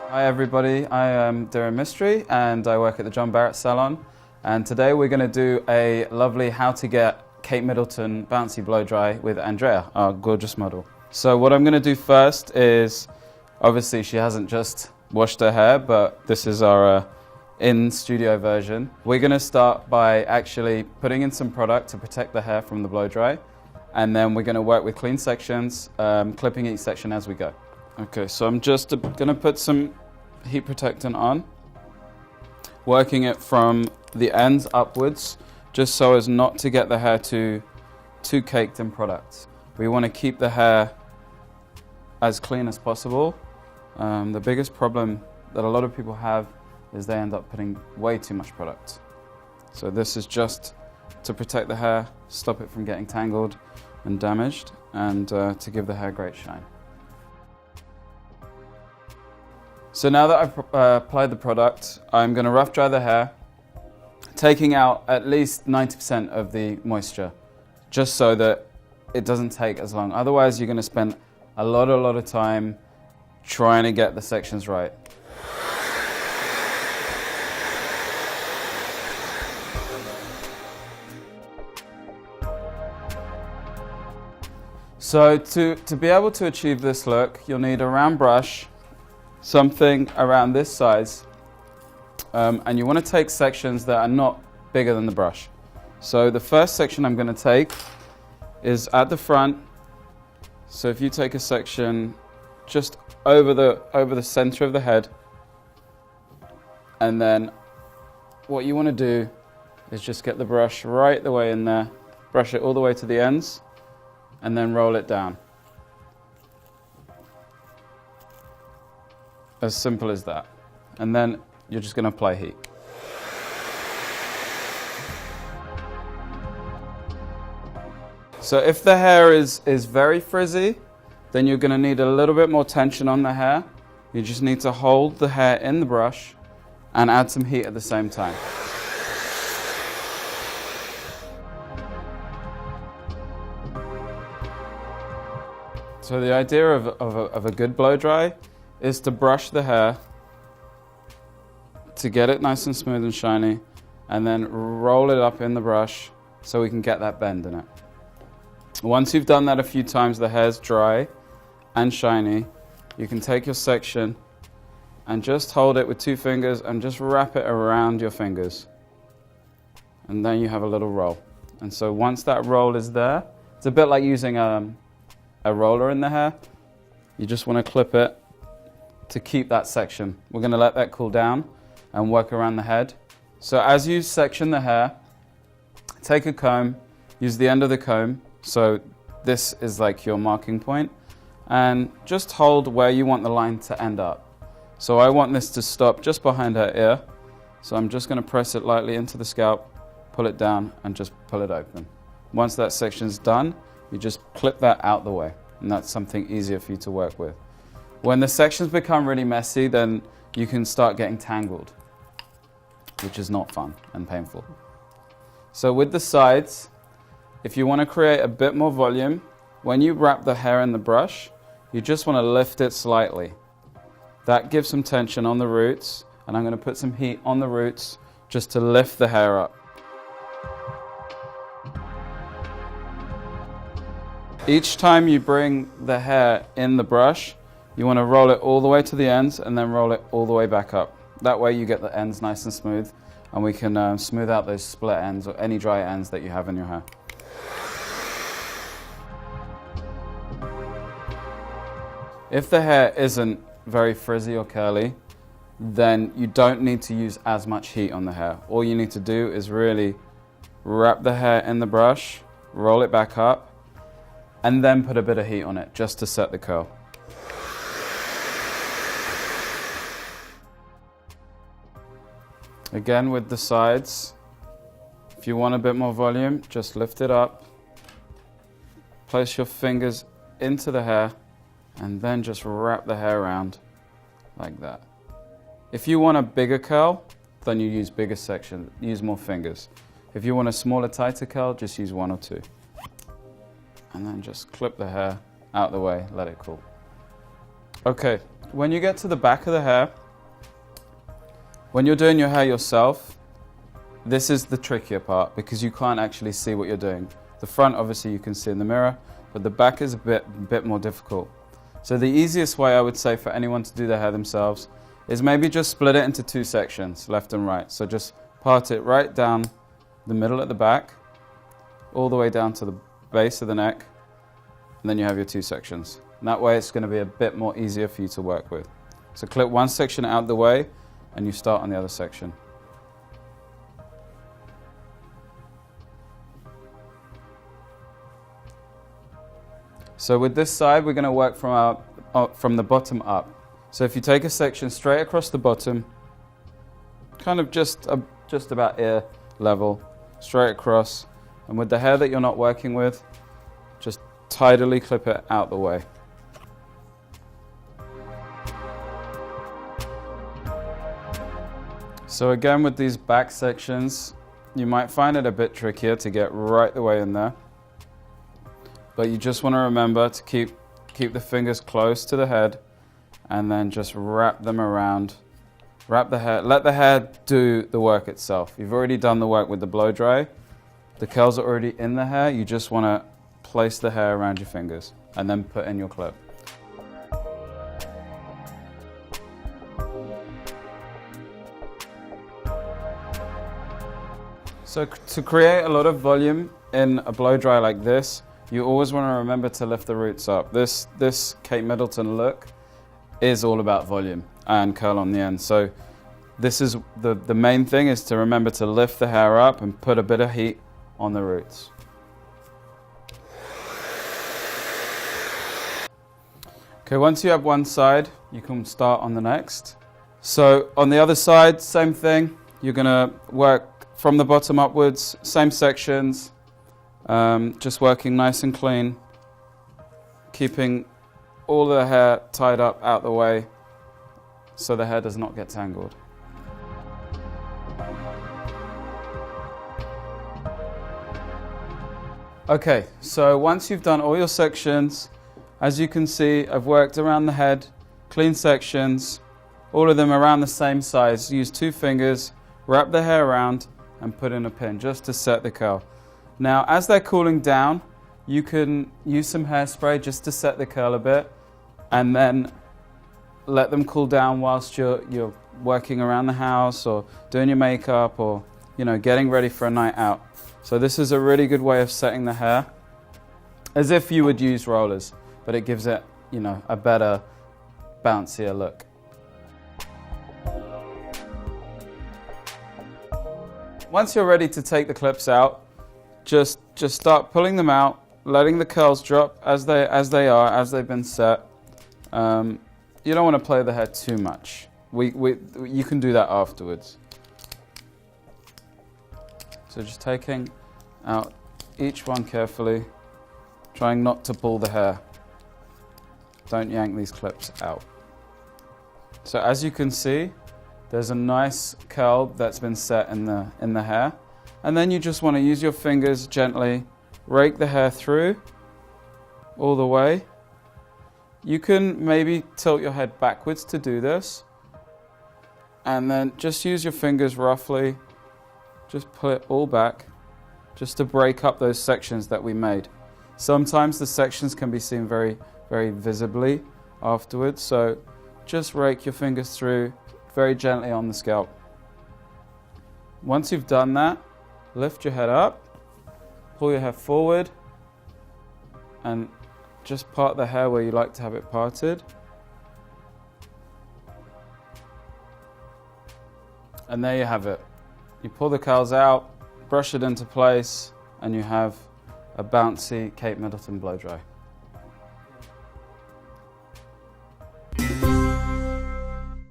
Hi everybody, I am Darren Mystery and I work at the John Barrett Salon, and today we're going to do a lovely how to get Kate Middleton bouncy blow dry with Andrea, our gorgeous model. So what I'm going to do first is, obviously she hasn't just washed her hair, but this is our in-studio version. We're going to start by actually putting in some product to protect the hair from the blow dry, and then we're going to work with clean sections, clipping each section as we go. Okay, so I'm just going to put some heat protectant on, working it from the ends upwards, just so as not to get the hair too caked in product. We want to keep the hair as clean as possible. The biggest problem that a lot of people have is they end up putting way too much product. So this is just to protect the hair, stop it from getting tangled and damaged, and to give the hair great shine. So now that I've applied the product, I'm going to rough dry the hair, taking out at least 90% of the moisture, just so that it doesn't take as long. Otherwise, you're going to spend a lot of time trying to get the sections right. So to be able to achieve this look, you'll need a round brush, something around this size, and you want to take sections that are not bigger than the brush. So the first section I'm going to take is at the front. So if you take a section just over the center of the head, and then what you want to do is just get the brush right the way in there, brush it all the way to the ends, and then roll it down. As simple as that. And then you're just going to apply heat. So if the hair is very frizzy, then you're going to need a little bit more tension on the hair. You just need to hold the hair in the brush and add some heat at the same time. So the idea of a good blow dry is to brush the hair to get it nice and smooth and shiny, and then roll it up in the brush so we can get that bend in it. Once you've done that a few times, the hair's dry and shiny, you can take your section and just hold it with 2 fingers and just wrap it around your fingers. And then you have a little roll. And so once that roll is there, it's a bit like using a roller in the hair. You just want to clip it to keep that section. We're going to let that cool down and work around the head. So as you section the hair, take a comb, use the end of the comb, so this is like your marking point, and just hold where you want the line to end up. So I want this to stop just behind her ear, so I'm just going to press it lightly into the scalp, pull it down, and just pull it open. Once that section's done, you just clip that out the way, and that's something easier for you to work with. When the sections become really messy, then you can start getting tangled, which is not fun and painful. So with the sides, if you want to create a bit more volume, when you wrap the hair in the brush, you just want to lift it slightly. That gives some tension on the roots, and I'm going to put some heat on the roots just to lift the hair up. Each time you bring the hair in the brush, you want to roll it all the way to the ends and then roll it all the way back up. That way you get the ends nice and smooth, and we can smooth out those split ends or any dry ends that you have in your hair. If the hair isn't very frizzy or curly, then you don't need to use as much heat on the hair. All you need to do is really wrap the hair in the brush, roll it back up, and then put a bit of heat on it just to set the curl. Again with the sides, if you want a bit more volume, just lift it up, place your fingers into the hair, and then just wrap the hair around like that. If you want a bigger curl, then you use bigger section, use more fingers. If you want a smaller, tighter curl, just use 1 or 2. and then just clip the hair out the way, let it cool. Okay, when you get to the back of the hair, when you're doing your hair yourself, this is the trickier part because you can't actually see what you're doing. The front, obviously, you can see in the mirror, but the back is a bit more difficult. So the easiest way I would say for anyone to do their hair themselves is maybe just split it into 2 sections, left and right. So just part it right down the middle at the back, all the way down to the base of the neck, and then you have your 2 sections. And that way it's going to be a bit more easier for you to work with. So clip one section out of the way, and you start on the other section. So with this side, we're going to work from the bottom up. So if you take a section straight across the bottom, kind of just about ear level, straight across, and with the hair that you're not working with, just tidily clip it out the way. So again, with these back sections, you might find it a bit trickier to get right the way in there. But you just want to remember to keep the fingers close to the head and then just wrap them around. Wrap the hair, let the hair do the work itself. You've already done the work with the blow dry. The curls are already in the hair. You just want to place the hair around your fingers and then put in your clip. So to create a lot of volume in a blow dry like this, you always want to remember to lift the roots up. This Kate Middleton look is all about volume and curl on the end. So this is the main thing, is to remember to lift the hair up and put a bit of heat on the roots. Okay, once you have one side, you can start on the next. So on the other side, same thing. You're gonna work from the bottom upwards, same sections, just working nice and clean, keeping all the hair tied up out the way so the hair does not get tangled. Okay, so once you've done all your sections, as you can see, I've worked around the head, clean sections, all of them around the same size. Use 2 fingers, wrap the hair around and put in a pin just to set the curl. Now, as they're cooling down, you can use some hairspray just to set the curl a bit and then let them cool down whilst you're working around the house or doing your makeup or, you know, getting ready for a night out. So this is a really good way of setting the hair, as if you would use rollers, but it gives it, you know, a better, bouncier look. Once you're ready to take the clips out, just start pulling them out, letting the curls drop as they've been set. You don't want to play the hair too much. You can do that afterwards. So just taking out each one carefully, trying not to pull the hair. Don't yank these clips out. So as you can see, there's a nice curl that's been set in the hair. And then you just want to use your fingers gently, rake the hair through all the way. You can maybe tilt your head backwards to do this. And then just use your fingers roughly, just pull it all back, just to break up those sections that we made. Sometimes the sections can be seen very, very visibly afterwards. So just rake your fingers through very gently on the scalp. Once you've done that, lift your head up, pull your hair forward, and just part the hair where you like to have it parted. And there you have it. You pull the curls out, brush it into place, and you have a bouncy Kate Middleton blow dry.